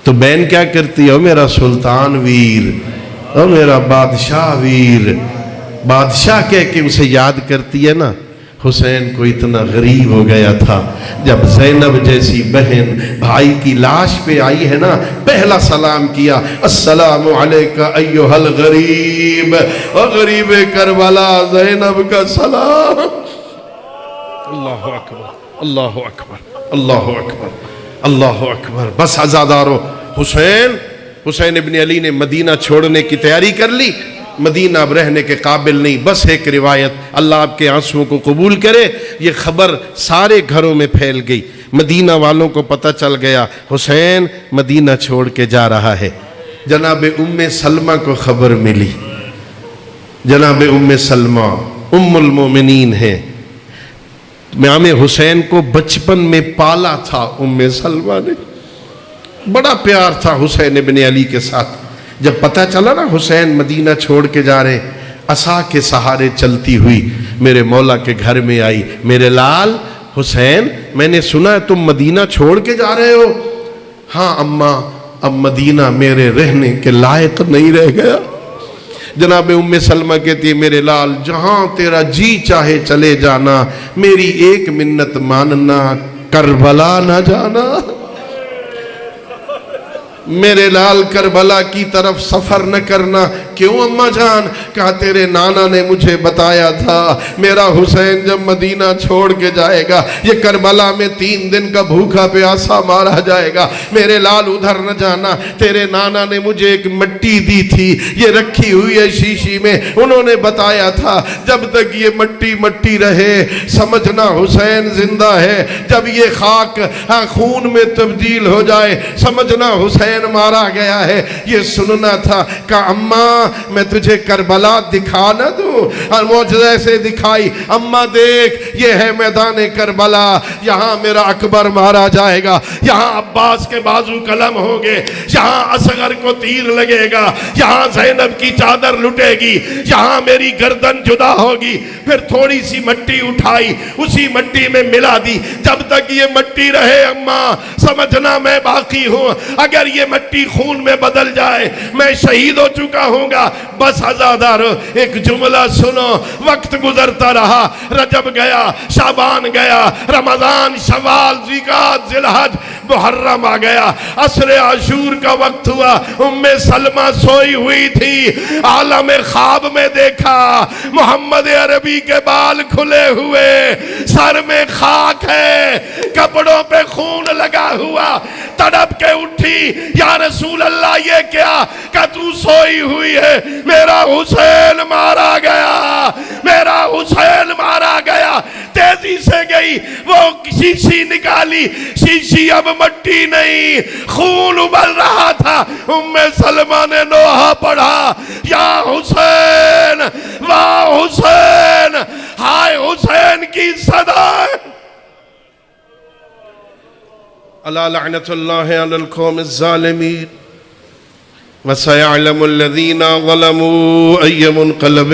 تو بہن کیا کرتی ہے؟ او میرا سلطان ویر، او میرا بادشاہ ویر، بادشاہ کہہ کے اسے یاد کرتی ہے نا۔ حسین کو اتنا غریب ہو گیا تھا، جب زینب جیسی بہن بھائی کی لاش پہ آئی ہے نا، پہلا سلام کیا، السلام علیکہ ایہا الغریب، او غریب کربلا زینب کا سلام۔ اللہ اکبر، اللہ اکبر، اللہ اکبر، اللہ اکبر۔ بس عزادارو، حسین ابن علی نے مدینہ چھوڑنے کی تیاری کر لی، مدینہ اب رہنے کے قابل نہیں۔ بس ایک روایت، اللہ آپ کے آنسوؤں کو قبول کرے، یہ خبر سارے گھروں میں پھیل گئی، مدینہ والوں کو پتہ چل گیا حسین مدینہ چھوڑ کے جا رہا ہے۔ جناب ام سلمہ کو خبر ملی، جناب ام سلمہ ام المومنین ہے، امام حسین کو بچپن میں پالا تھا ام سلمہ نے، بڑا پیار تھا حسین ابن علی کے ساتھ۔ جب پتہ چلا نا حسین مدینہ چھوڑ کے جا رہے، عصا کے سہارے چلتی ہوئی میرے مولا کے گھر میں آئی، میرے لال حسین میں نے سنا ہے تم مدینہ چھوڑ کے جا رہے ہو۔ ہاں اماں، اب مدینہ میرے رہنے کے لائق نہیں رہ گیا۔ جناب ام سلمہ کہتی ہے میرے لال جہاں تیرا جی چاہے چلے جانا، میری ایک منت ماننا، کربلا نہ جانا۔ میرے لال کربلا کی طرف سفر نہ کرنا۔ کیوں اماں جان؟ کہا تیرے نانا نے مجھے بتایا تھا میرا حسین جب مدینہ چھوڑ کے جائے گا یہ کربلا میں 3 دن کا بھوکا پیاسا مارا جائے گا۔ میرے لال ادھر نہ جانا، تیرے نانا نے مجھے ایک مٹی دی تھی، یہ رکھی ہوئی ہے شیشی میں، انہوں نے بتایا تھا جب تک یہ مٹی مٹی رہے سمجھنا حسین زندہ ہے، جب یہ خاک خون میں تبدیل ہو جائے سمجھنا حسین مارا گیا ہے۔ یہ سننا تھا کہ اماں میں تجھے کربلا دکھا نہ دوں؟ اور معجزے سے دکھائی، اماں دیکھ یہ ہے میدان کربلا، یہاں میرا اکبر مارا جائے گا، یہاں عباس کے بازو قلم ہوں گے، یہاں اصغر کو تیر لگے گا، یہاں زینب کی چادر لٹے گی، یہاں میری گردن جدا ہوگی۔ پھر تھوڑی سی مٹی اٹھائی، اسی مٹی میں ملا دی، جب تک یہ مٹی رہے اماں سمجھنا میں باقی ہوں، اگر یہ مٹی خون میں بدل جائے میں شہید ہو چکا ہوں گا۔ بس عزادارو ایک جملہ سنو، وقت گزرتا رہا، رجب گیا، شعبان گیا، رمضان، شوال، ذوالقعدہ، ذی الحج، محرم آ گیا، عصر عاشور کا وقت ہوا۔ ام سلمہ سوئی ہوئی تھی، عالم خواب میں دیکھا محمد عربی کے بال کھلے ہوئے، سر میں خاک ہے، کپڑوں پہ خون لگا ہوا، تڑپ کے اٹھی، یا رسول اللہ یہ کیا؟ کہ تو سوئی ہوئی ہے، میرا حسین مارا گیا، میرا حسین مارا گیا۔ تیزی سے گئی، وہ شیشی نکالی، شیشی اب مٹی نہیں، خون ابل رہا تھا۔ ام سلمہ نے نوحہ پڑھا، یا حسین، واہ حسین، ہائے حسین کی صدا۔ الا لعنت اللہ علی القوم الظالمین وسيعلم الذين ظلموا أي منقلب